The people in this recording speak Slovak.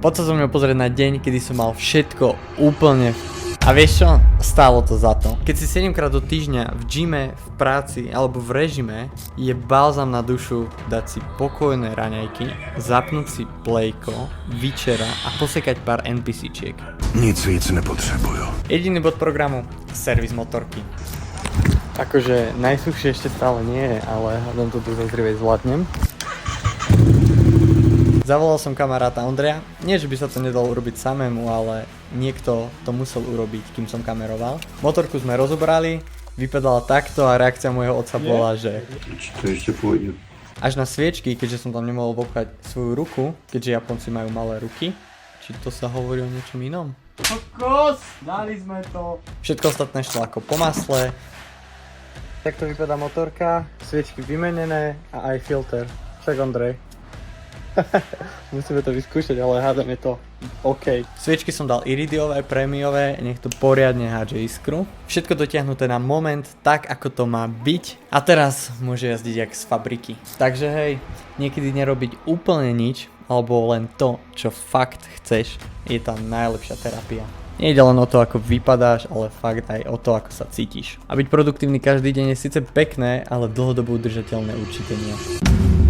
Poď sa so mnou pozrieť na deň, kedy som mal všetko úplne. A vieš čo? Stálo to za to. Keď si 7 krát do týždňa v gyme, v práci alebo v režime, je balzam na dušu dať si pokojné raňajky, zapnúť si plejko, večera a posekať pár NPCčiek. Nic víc nepotřebuju. Jediný bod programu, servis motorky. Akože najsuchšie ešte stále nie je, ale hádam to tu zazrivej zvládnem. Zavolal som kamaráta Ondreja, nie že by sa to nedalo urobiť samému, ale niekto to musel urobiť, kým som kameroval. Motorku sme rozobrali, vypadala takto a reakcia môjho otca bola, že To ešte pôjde. až na sviečky, keďže som tam nemohol obchať svoju ruku, keďže Japonci majú malé ruky. Či to sa hovorí o niečom inom? Kokos, dali sme to. Všetko ostatné šlo ako po masle. Takto vypadá motorka, sviečky vymenené a aj filter. Však Ondrej. Musíme to vyskúšať, ale hádam je to OK. Sviečky som dal iridiové, prémiové, nech to poriadne hádže iskru. Všetko dotiahnuté na moment, tak ako to má byť. A teraz môže jazdiť jak z fabriky. Takže hej, niekedy nerobiť úplne nič, alebo len to, čo fakt chceš, je tá najlepšia terapia. Nejde len o to, ako vypadáš, ale fakt aj o to, ako sa cítiš. A byť produktívny každý deň je síce pekné, ale dlhodobo udržateľné určite nie.